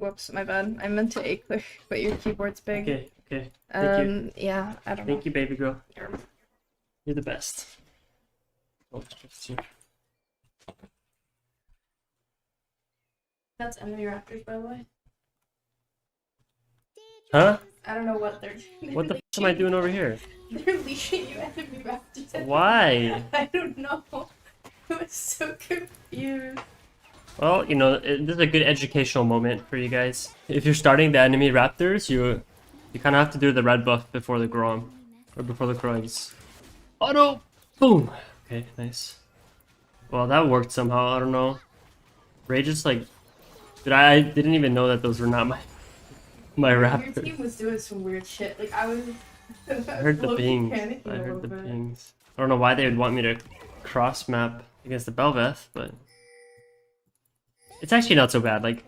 Whoops, my bad. I meant to A-click, but your keyboard's big. Okay. Thank you. Yeah, I don't know. Thank you, baby girl. You're the best. Oh, That's enemy raptors, by the way. huh? I don't know what they're doing. What the f am I doing over here? They're leashing you enemy raptors. Why? I don't know. I was so confused. Well, you know, this is a good educational moment for you guys. If you're starting the enemy raptors, you kind of have to do the red buff before the Grom. Or before the Krugs. Auto! Boom! Okay, nice. Well, that worked somehow, I don't know. Rage is like... Dude, I didn't even know that those were not my raptors. Your team was doing some weird shit. Like, I was... I heard the pings. I heard the pings. I don't know why they would want me to cross map against the Bel'Veth, but... It's actually not so bad. Like,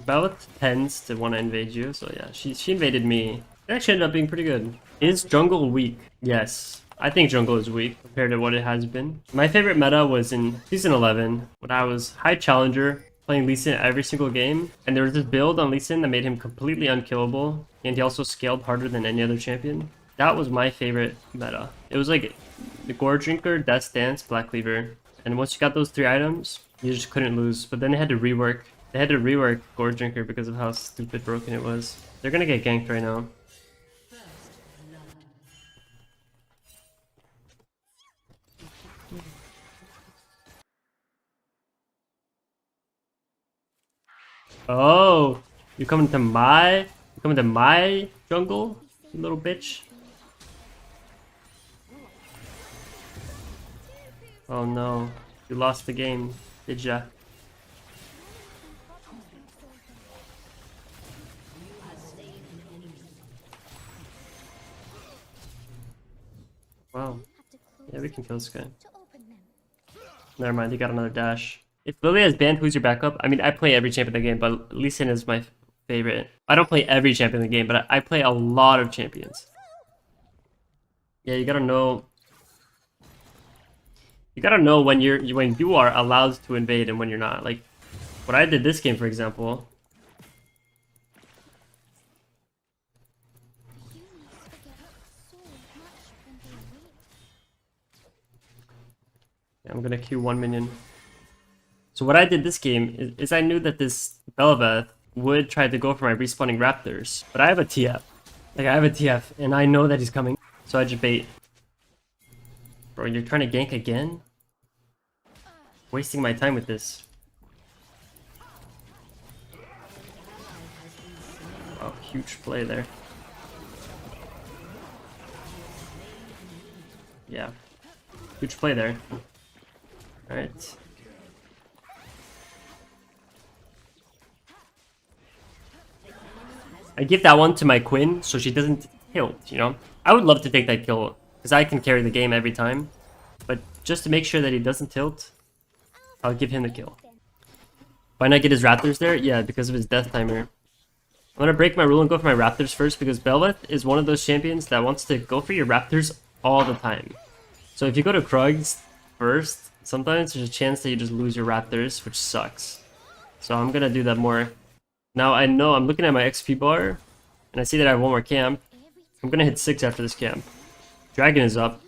Bel'Veth tends to want to invade you, so yeah, she invaded me. It actually ended up being pretty good. Is jungle weak? Yes. I think jungle is weak compared to what it has been. My favorite meta was in Season 11, when I was high Challenger, playing Lee Sin every single game, and there was this build on Lee Sin that made him completely unkillable, and he also scaled harder than any other champion. That was my favorite meta. It was like the Gore Drinker, Death's Dance, Black Cleaver, and once you got those 3 items, you just couldn't lose. But then they had to rework. They had to rework Gore Drinker because of how stupid broken it was. They're gonna get ganked right now. Oh, you coming to my jungle, you little bitch? Oh no, you lost the game, did ya? Wow. Yeah, we can kill this guy. Never mind, he got another dash. If Lillia is banned, who's your backup? I mean, I play every champion in the game, but Lee Sin is my favorite. I don't play every champion in the game, but I play a lot of champions. Yeah, you gotta know. You gotta know when you are allowed to invade and when you're not. Like, what I did this game, for example. Yeah, I'm gonna queue 1 minion. So what I did this game is I knew that this Bel'Veth would try to go for my respawning raptors, but I have a TF. Like, I have a TF, and I know that he's coming, so I just bait. Bro, you're trying to gank again? Wasting my time with this. Oh, huge play there. Yeah. Huge play there. Alright. I give that one to my Quinn so she doesn't tilt, you know? I would love to take that kill, because I can carry the game every time. But just to make sure that he doesn't tilt, I'll give him the kill. Why not get his raptors there? Yeah, because of his death timer. I'm gonna break my rule and go for my raptors first, because Bel'Veth is one of those champions that wants to go for your raptors all the time. So if you go to Krugs first, sometimes there's a chance that you just lose your raptors, which sucks. So I'm gonna do that more. Now I know I'm looking at my XP bar, and I see that I have one more camp. I'm gonna hit 6 after this camp. Dragon is up.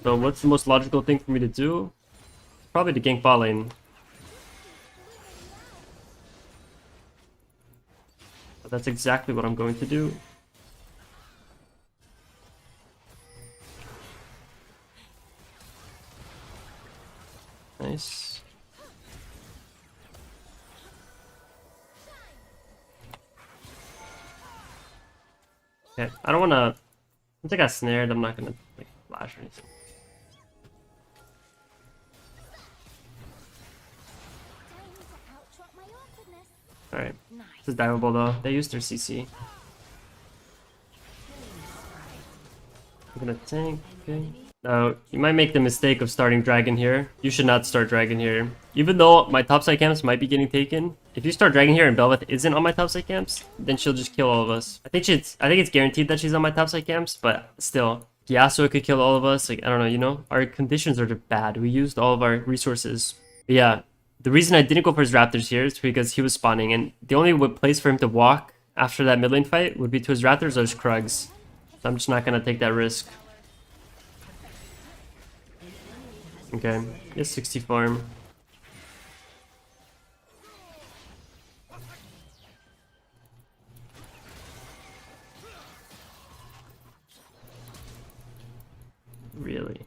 So what's the most logical thing for me to do? Probably to gank bot lane. But that's exactly what I'm going to do. Nice. Okay, I don't wanna... Once I got snared, I'm not gonna like flash or anything. Alright. This is diveable though. They used their CC. I'm gonna tank, okay. Now, you might make the mistake of starting Dragon here. You should not start Dragon here. Even though my topside camps might be getting taken, if you start Dragon here and Bel'Veth isn't on my topside camps, then she'll just kill all of us. I think it's guaranteed that she's on my topside camps, but still. Yasuo could kill all of us. Like, I don't know, you know? Our conditions are bad. We used all of our resources. But yeah, The reason I didn't go for his Raptors here is because he was spawning, and the only place for him to walk after that mid lane fight would be to his Raptors or his Krugs. So I'm just not gonna take that risk. Okay, he has 60 farm. Really?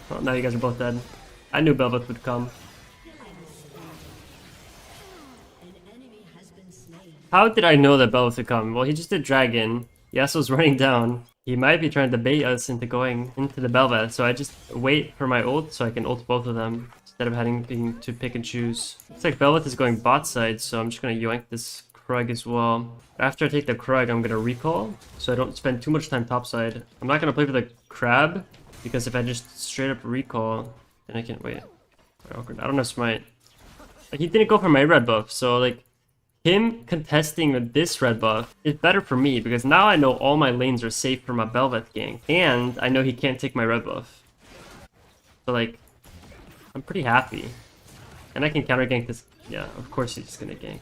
Well, now you guys are both dead. I knew Bel'Veth would come. How did I know that Bel'Veth would come? Well, he just did Dragon. Yasuo's running down. He might be trying to bait us into going into the Bel'Veth, so I just wait for my ult so I can ult both of them instead of having to pick and choose. Looks like Bel'Veth is going bot side, so I'm just gonna yoink this Krug as well. After I take the Krug, I'm gonna recall, so I don't spend too much time topside. I'm not gonna play for the Crab, because if I just straight up recall, then I can wait. Awkward. I don't have smite. Like, he didn't go for my red buff, so like him contesting with this red buff is better for me because now I know all my lanes are safe for my Bel'Veth gank, and I know he can't take my red buff. So like, I'm pretty happy, and I can counter gank this. Yeah, of course he's just gonna gank.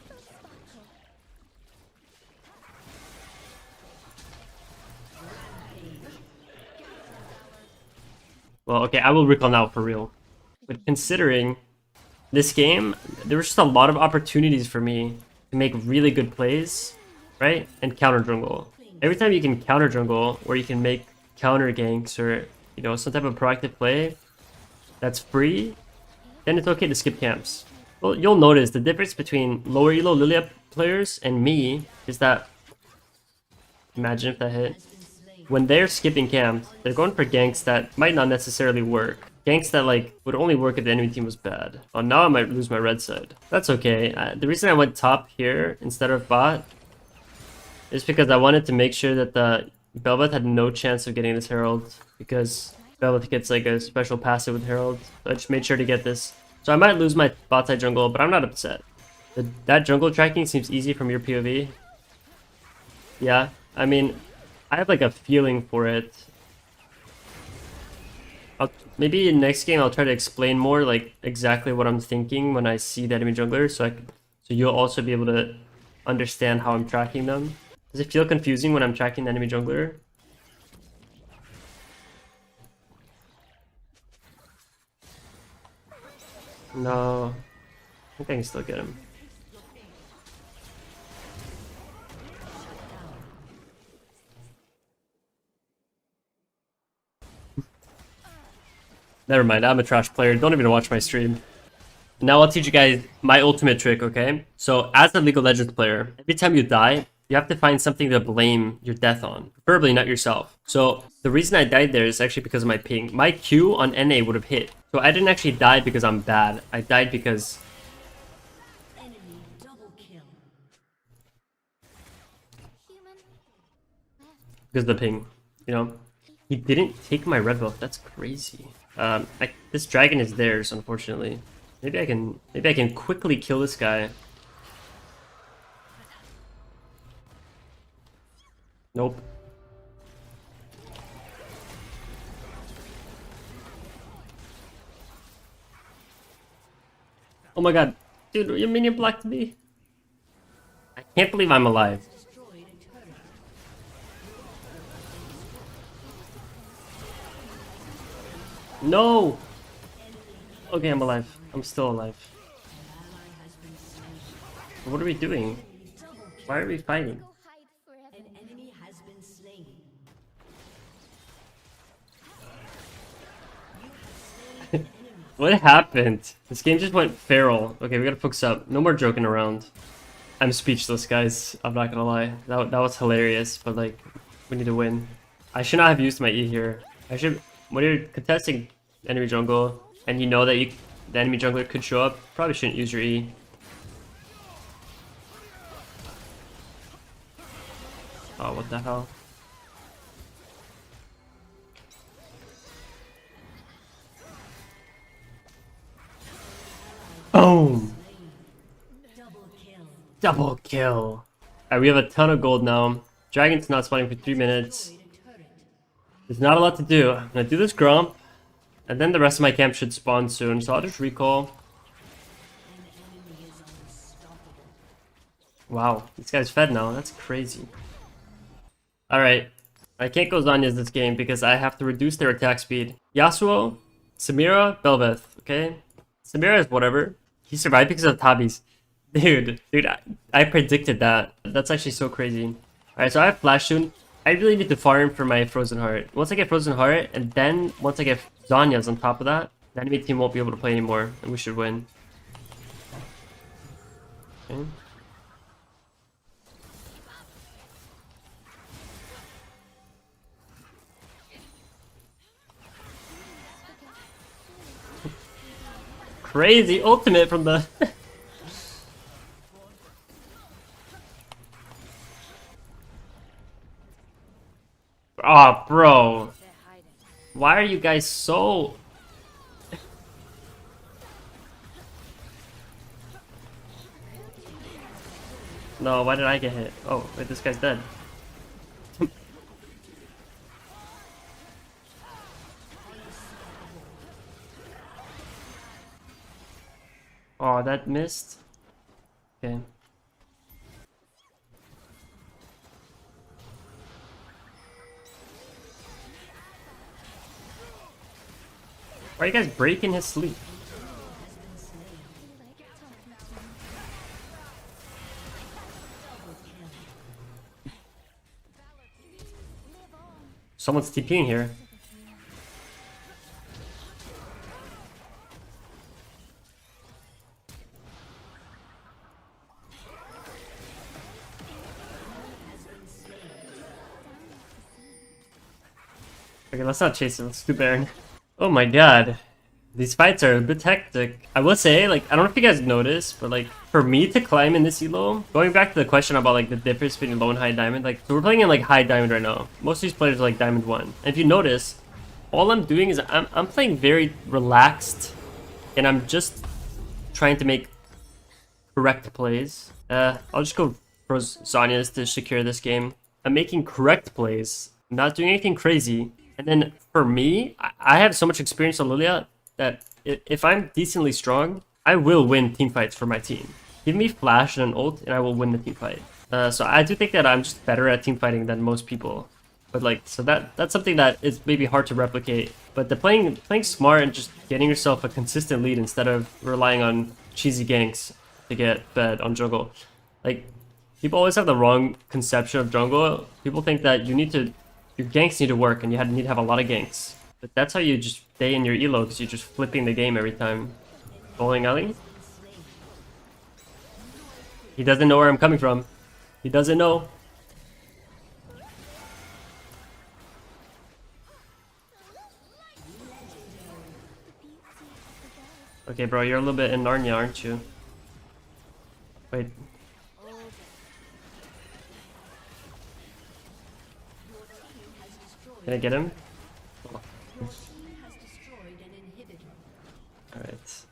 Well, okay, I will recall now for real. But considering this game, there was just a lot of opportunities for me to make really good plays, right? And counter jungle. Every time you can counter jungle, or you can make counter ganks, or you know, some type of proactive play that's free, then it's okay to skip camps. Well, you'll notice the difference between lower elo Lillia players and me is that, imagine if that hit. When they're skipping camps, they're going for ganks that might not necessarily work. Ganks that like would only work if the enemy team was bad. Oh, now I might lose my red side. That's okay. The reason I went top here instead of bot is because I wanted to make sure that the Bel'Veth had no chance of getting this Herald, because Bel'Veth gets like a special passive with Herald. So I just made sure to get this. So I might lose my bot side jungle, but I'm not upset. That jungle tracking seems easy from your POV. Yeah, I mean, I have like a feeling for it. Maybe in next game I'll try to explain more like exactly what I'm thinking when I see the enemy jungler, so you'll also be able to understand how I'm tracking them. Does it feel confusing when I'm tracking the enemy jungler? No, I think I can still get him. Never mind, I'm a trash player. Don't even watch my stream. Now I'll teach you guys my ultimate trick, okay? So as a League of Legends player, every time you die, you have to find something to blame your death on. Preferably not yourself. So the reason I died there is actually because of my ping. My Q on NA would have hit. So I didn't actually die because I'm bad. I died because... because of the ping, you know? He didn't take my red buff. That's crazy. This dragon is theirs, unfortunately. Maybe I can quickly kill this guy. Nope. Oh my god. Dude, your minion blocked me. I can't believe I'm alive. No! Okay, I'm alive. I'm still alive. What are we doing? Why are we fighting? What happened? This game just went feral. Okay, we gotta focus up. No more joking around. I'm speechless, guys. I'm not gonna lie. That was hilarious, but like, we need to win. I should not have used my E here. I should... When you're contesting enemy jungle and you know that the enemy jungler could show up, probably shouldn't use your E. Oh, what the hell? Boom! Double kill! Alright, we have a ton of gold now. Dragon's not spawning for 3 minutes. There's not a lot to do. I'm gonna do this Gromp. And then the rest of my camp should spawn soon, so I'll just recall. Wow, this guy's fed now. That's crazy. Alright. I can't go Zanyas this game because I have to reduce their attack speed. Yasuo, Samira, Belveth, okay? Samira is whatever. He survived because of Tabis. Dude, I predicted that. That's actually so crazy. Alright, so I have Flash soon. I really need to farm for my Frozen Heart. Once I get Frozen Heart, and then once I get Zanya's on top of that, the enemy team won't be able to play anymore, and we should win. Okay. Crazy ultimate from the... Oh, bro. Why are you guys so... No, why did I get hit? Oh, wait, this guy's dead. Oh, that missed? Okay. Why are you guys breaking his sleep? Someone's TPing here. Okay, let's not chase it. Let's do Baron. Oh my god. These fights are a bit hectic. I will say, like, I don't know if you guys noticed, but like, for me to climb in this elo, going back to the question about like the difference between low and high diamond, like, so we're playing in like high diamond right now. Most of these players are like diamond 1. And if you notice, all I'm doing is I'm playing very relaxed, and I'm just trying to make correct plays. I'll just go for Zanya's to secure this game. I'm making correct plays, not doing anything crazy. And then for me, I have so much experience on Lillia that if I'm decently strong, I will win team fights for my team. Give me flash and an ult, and I will win the team fight. So I do think that I'm just better at team fighting than most people. But like, so that's something that is maybe hard to replicate. But the playing smart and just getting yourself a consistent lead instead of relying on cheesy ganks to get fed on jungle. Like, people always have the wrong conception of jungle. People think that your ganks need to work and you need to have a lot of ganks. But that's how you just stay in your elo, because you're just flipping the game every time. Bowling alley? He doesn't know where I'm coming from. He doesn't know. Okay, bro, you're a little bit in Narnia, aren't you? Wait. Can I get him? Alright.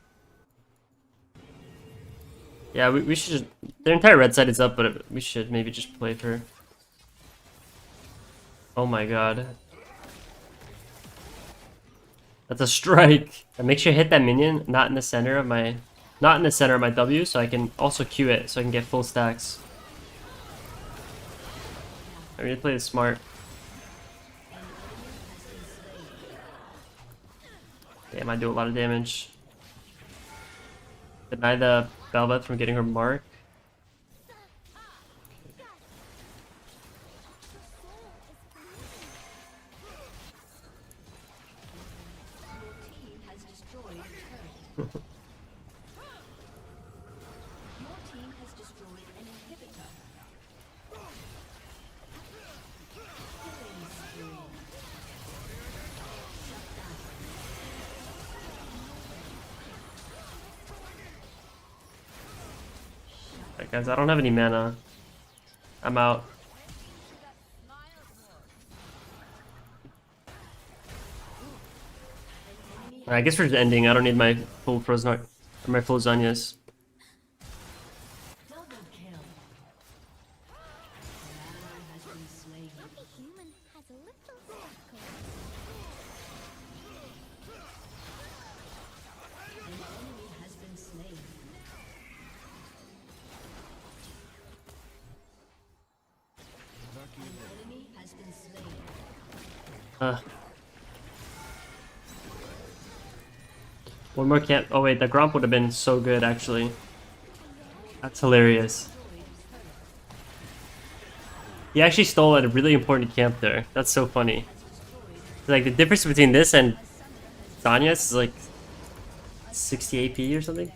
Yeah, we should just... Their entire red side is up, but we should maybe just play for... Oh my god. That's a strike! And make sure you hit that minion, not in the center of my... Not in the center of my W, so I can also Q it, so I can get full stacks. I need to play this smart. Damn, I do a lot of damage. Deny the Belveth from getting her mark. Alright guys, I don't have any mana. I'm out. I guess we're just ending. I don't need my full Frozen Heart or my full Zanyas. One more camp. Oh wait, the Gromp would have been so good actually. That's hilarious. He actually stole at a really important camp there. That's so funny. Like the difference between this and Danya's is like 60 AP or something.